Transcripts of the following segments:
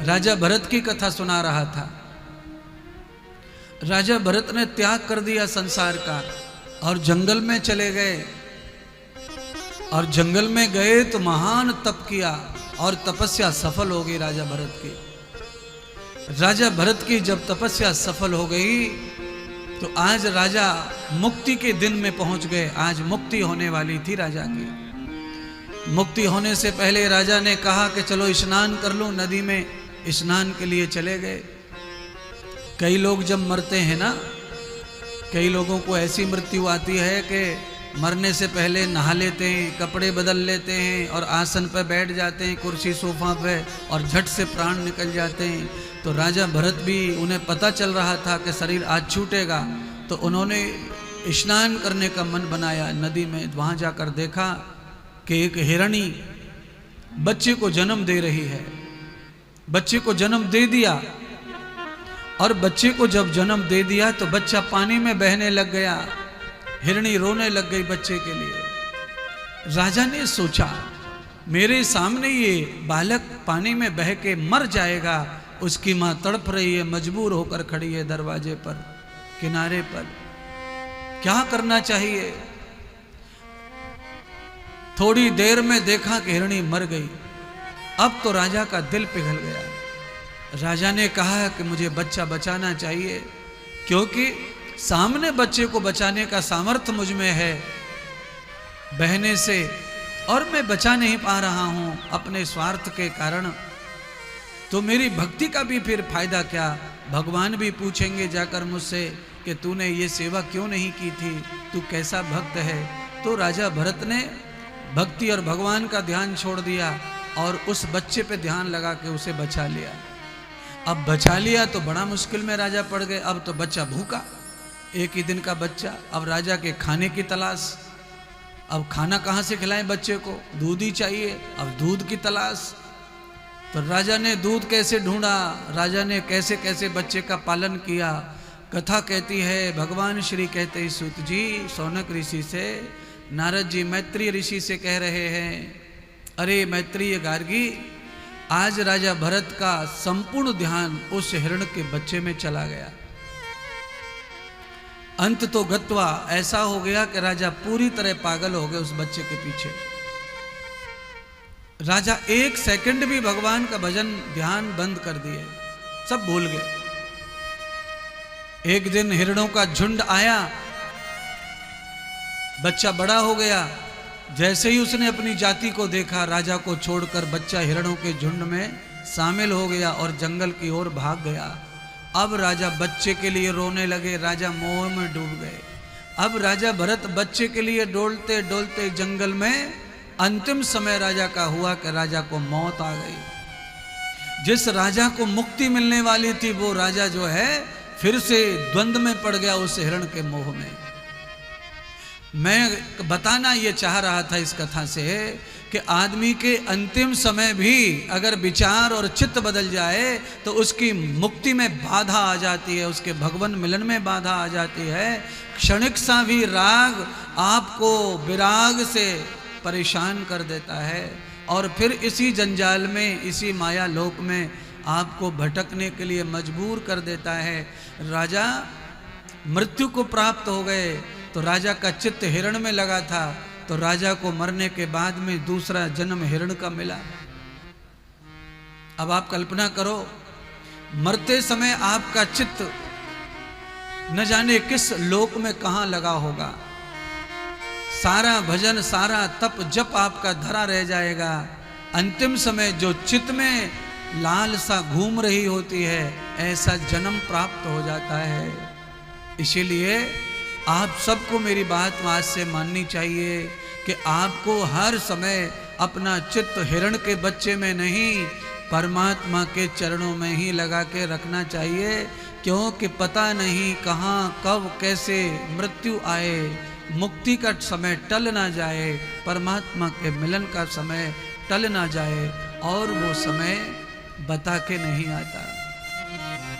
राजा भरत की कथा सुना रहा था। राजा भरत ने त्याग कर दिया संसार का और जंगल में चले गए, और जंगल में गए तो महान तप किया और तपस्या सफल हो गई राजा भरत की। राजा भरत की जब तपस्या सफल हो गई तो आज राजा मुक्ति के दिन में पहुंच गए। आज मुक्ति होने वाली थी राजा की। मुक्ति होने से पहले राजा ने कहा कि चलो स्नान कर लो, नदी में स्नान के लिए चले गए। कई लोग जब मरते हैं ना, कई लोगों को ऐसी मृत्यु आती है कि मरने से पहले नहा लेते हैं, कपड़े बदल लेते हैं और आसन पर बैठ जाते हैं, कुर्सी सोफा पे, और झट से प्राण निकल जाते हैं। तो राजा भरत भी, उन्हें पता चल रहा था कि शरीर आज छूटेगा, तो उन्होंने स्नान करने का मन बनाया नदी में। वहाँ जाकर देखा कि एक हिरणी बच्चे को जन्म दे रही है। बच्चे को जन्म दे दिया, और बच्चे को जब जन्म दे दिया तो बच्चा पानी में बहने लग गया। हिरणी रोने लग गई बच्चे के लिए। राजा ने सोचा मेरे सामने ये बालक पानी में बह के मर जाएगा, उसकी मां तड़प रही है, मजबूर होकर खड़ी है दरवाजे पर, किनारे पर, क्या करना चाहिए। थोड़ी देर में देखा कि हिरणी मर गई। अब तो राजा का दिल पिघल गया। राजा ने कहा कि मुझे बच्चा बचाना चाहिए, क्योंकि सामने बच्चे को बचाने का सामर्थ्य मुझ में है बहने से, और मैं बचा नहीं पा रहा हूं अपने स्वार्थ के कारण, तो मेरी भक्ति का भी फिर फायदा क्या। भगवान भी पूछेंगे जाकर मुझसे कि तूने ये सेवा क्यों नहीं की थी, तू कैसा भक्त है। तो राजा भरत ने भक्ति और भगवान का ध्यान छोड़ दिया और उस बच्चे पे ध्यान लगा के उसे बचा लिया। अब बचा लिया तो बड़ा मुश्किल में राजा पड़ गए। अब तो बच्चा भूखा, एक ही दिन का बच्चा। अब राजा के खाने की तलाश, अब खाना कहाँ से खिलाएं बच्चे को, दूध ही चाहिए। अब दूध की तलाश, तो राजा ने दूध कैसे ढूंढा, राजा ने कैसे कैसे बच्चे का पालन किया। कथा कहती है, भगवान श्री कहते हैं सूत जी सौनक ऋषि से, नारद जी मैत्रेय ऋषि से कह रहे हैं, अरे मैत्रेय गार्गी, आज राजा भरत का संपूर्ण ध्यान उस हिरण के बच्चे में चला गया। अंत तो गत्वा, ऐसा हो गया कि राजा पूरी तरह पागल हो गए उस बच्चे के पीछे। राजा एक सेकंड भी भगवान का भजन ध्यान बंद कर दिए, सब भूल गए। एक दिन हिरणों का झुंड आया, बच्चा बड़ा हो गया। जैसे ही उसने अपनी जाति को देखा, राजा को छोड़कर बच्चा हिरणों के झुंड में शामिल हो गया और जंगल की ओर भाग गया। अब राजा बच्चे के लिए रोने लगे, राजा मोह में डूब गए। अब राजा भरत बच्चे के लिए डोलते डोलते जंगल में, अंतिम समय राजा का हुआ कि राजा को मौत आ गई। जिस राजा को मुक्ति मिलने वाली थी वो राजा जो है फिर से द्वंद्व में पड़ गया उस हिरण के मोह में। मैं बताना ये चाह रहा था इस कथा से कि आदमी के अंतिम समय भी अगर विचार और चित्त बदल जाए तो उसकी मुक्ति में बाधा आ जाती है, उसके भगवान मिलन में बाधा आ जाती है। क्षणिक सा भी राग आपको विराग से परेशान कर देता है और फिर इसी जंजाल में, इसी माया लोक में आपको भटकने के लिए मजबूर कर देता है। राजा मृत्यु को प्राप्त हो गए तो राजा का चित्त हिरण में लगा था, तो राजा को मरने के बाद में दूसरा जन्म हिरण का मिला। अब आप कल्पना करो, मरते समय आपका चित्त न जाने किस लोक में कहां लगा होगा। सारा भजन, सारा तप जप आपका धरा रह जाएगा। अंतिम समय जो चित्त में लालसा घूम रही होती है, ऐसा जन्म प्राप्त हो जाता है। इसीलिए आप सबको मेरी बात आज से माननी चाहिए कि आपको हर समय अपना चित्त हिरण के बच्चे में नहीं, परमात्मा के चरणों में ही लगा के रखना चाहिए, क्योंकि पता नहीं कहाँ कब कैसे मृत्यु आए। मुक्ति का समय टल ना जाए, परमात्मा के मिलन का समय टल ना जाए, और वो समय बता के नहीं आता।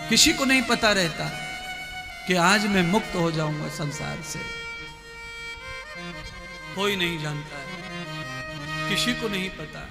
किसी को नहीं पता रहता कि आज मैं मुक्त हो जाऊंगा संसार से, कोई नहीं जानता है, किसी को नहीं पता।